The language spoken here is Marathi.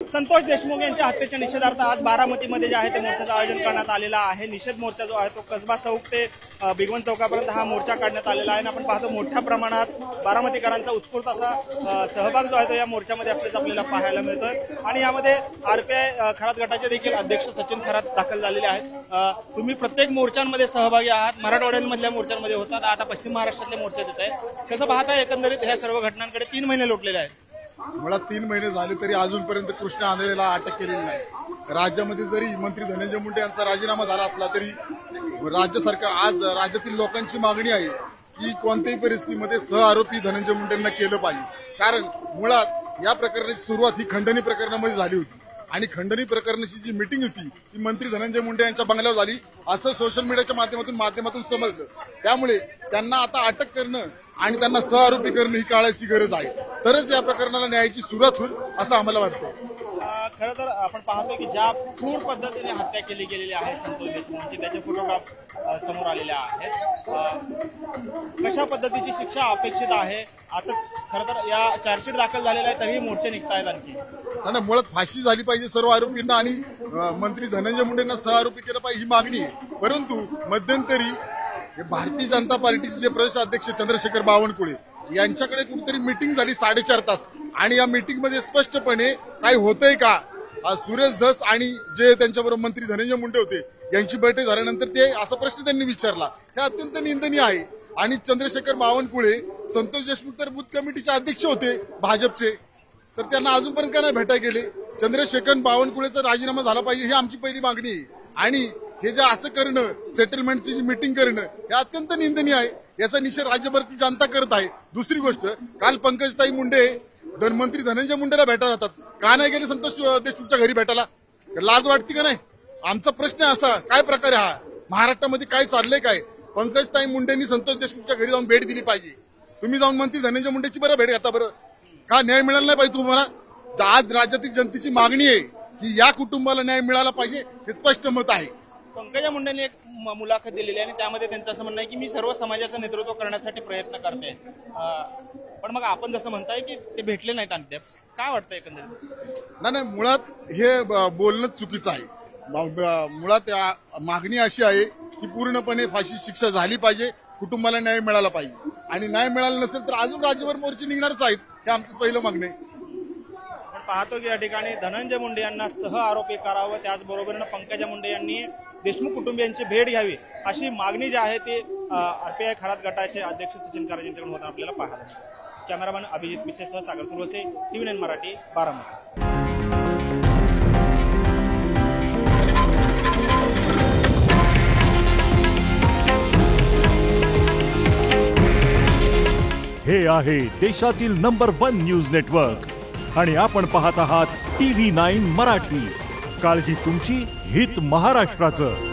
संतोष देशमुख यांच्या हत्येच्या निषेधार्थ आज बारामतीमध्ये जे आहे ते मोर्चाचं आयोजन करण्यात आलेलं आहे। निषेध मोर्चा जो आहे तो कसबा चौक ते भिगवण चौकापर्यंत हा मोर्चा काढण्यात आलेला आहे। आपण पाहतो मोठ्या प्रमाणात बारामतीकरांचा उत्स्फूर्त असा सहभाग जो आहे तो या मोर्चामध्ये असल्याचं आपल्याला पाहायला मिळतोय। आणि यामध्ये आरपीआय खरात गटाचे देखील अध्यक्ष सचिन खरात दाखल झालेले आहेत। तुम्ही प्रत्येक मोर्चांमध्ये सहभागी आहात, मराठवाड्यामधल्या मोर्चांमध्ये होतात, आता पश्चिम महाराष्ट्रातले मोर्चे देत आहे। कसं पाहताय एकंदरीत ह्या सर्व घटनांकडे 3 महिने लोटलेले आहेत। मला 3 महिने झाले तरी अजूनपर्यंत कृष्ण आंधळेला अटक केलेली नाही। राज्यामध्ये जरी मंत्री धनंजय मुंडे यांचा राजीनामा झाला असला तरी राज्य सरकार आज राज्यातील लोकांची मागणी आहे की कोणत्याही परिस्थितीमध्ये सहआरोपी धनंजय मुंडेंना केलं पाहिजे। कारण मुळात या प्रकरणाची सुरुवात ही खंडणी प्रकरणामध्ये झाली होती आणि खंडणी प्रकरणाची जी मीटिंग होती ती मंत्री धनंजय मुंडे यांच्या बंगल्यावर झाली असं सोशल मीडियाच्या माध्यमातून समजलं। त्यामुळे त्यांना आता अटक करणं आणि त्यांना सहआरोपी करणं ही काळाची गरज आहे, तरच या प्रकरणाला न्यायाची सुरुवात होईल असं आम्हाला वाटतं। खरं तर आपण पाहतो की ज्या क्रूर पद्धतीने हत्या केली गेलेली आहे संतोष देशमुखची, त्याचे फोटोग्राफ्स समोर आलेले आहेत। कशा पद्धतीची शिक्षा अपेक्षित आहे? आता खरं तर या चार्जशीट दाखल झालेला आहे तरीही मोर्चे निघतायत आणखी। नाही, मुळात फाशी झाली पाहिजे सर्व आरोपींना आणि मंत्री धनंजय मुंडेंना सहआरोपी केलं पाहिजे ही मागणी आहे। परंतु मध्यंतरी भारतीय जनता पार्टीचे जे प्रदेश अध्यक्ष चंद्रशेखर बावनकुळे यांच्याकडे कुठेतरी मीटिंग झाली 4.5 तास आणि या मीटिंगमध्ये स्पष्टपणे काय होतंय का, सुरेश धस आणि जे त्यांच्याबरोबर मंत्री धनंजय मुंडे होते यांची बैठक झाल्यानंतर ते असा प्रश्न त्यांनी विचारला, हे अत्यंत निंदनीय आहे। आणि चंद्रशेखर बावनकुळे संतोष देशमुख तर बूथ कमिटीचे अध्यक्ष होते भाजपचे, तर त्यांना अजूनपर्यंत का नाही भेटायला गेले? चंद्रशेखर बावनकुळेचा राजीनामा झाला पाहिजे ही आमची पहिली मागणी आहे। आणि हे जे असं करणं, सेटलमेंटची जी मीटिंग करणं हे अत्यंत निंदनीय आहे। याचा निषेध राज्यभरची जनता करत आहे। दुसरी गोष्ट, काल पंकजताई मुंडे मंत्री धनंजय मुंडेला भेटायला जातात, का नाही गेले संतोष देशमुखच्या घरी भेटायला? लाज वाटते का नाही? आमचा प्रश्न असा, काय प्रकार आहे हा? महाराष्ट्रामध्ये काय चाललंय काय? पंकजताई मुंडेंनी संतोष देशमुखच्या घरी जाऊन भेट दिली पाहिजे। तुम्ही जाऊन मंत्री धनंजय मुंडेची बरं भेट घेता बरं, का न्याय मिळाला नाही पाहिजे तुम्हाला? आज राज्यातील जनतेची मागणी आहे की या कुटुंबाला न्याय मिळाला पाहिजे, हे स्पष्ट मत आहे। पंकजा मुंडेंनी एक मुलाखत दिलेली आहे आणि त्यामध्ये त्यांचं असं म्हणणं आहे की मी सर्व समाजाचं नेतृत्व करण्यासाठी प्रयत्न करते, पण मग आपण जसं म्हणताय की ते भेटले नाहीत अद्याप, काय वाटतं एकंदरीत? नाही, मुळात हे बोलणं चुकीचं आहे। मुळात मागणी अशी आहे की पूर्णपणे फाशी शिक्षा झाली पाहिजे, कुटुंबाला न्याय मिळाला पाहिजे आणि न्याय मिळाला नसेल तर अजून राज्यभर मोर्चे निघणारच आहेत, हे आमचं पहिलं मागणं आहे। पाहतो की या ठिकाणी धनंजय मुंडे यांना सह आरोपी करावं, त्याचबरोबर पंकजा मुंडे यांनी देशमुख कुटुंबियांची भेट घ्यावी अशी मागणी जी आहे ती आरपीआय खरात गटाचे अध्यक्ष सचिन खरात यांच्याकडून होताना आपल्याला पाहायला मिळालं। कॅमेरामॅन अभिजित पिसेसह सागर सुरवसे, TV9 मराठी, बारामती। हे आहे देशातील नंबर 1 न्यूज नेटवर्क आणि आपण पाहत आहात TV9 मराठी। काळजी तुमची, हित महाराष्ट्राचं।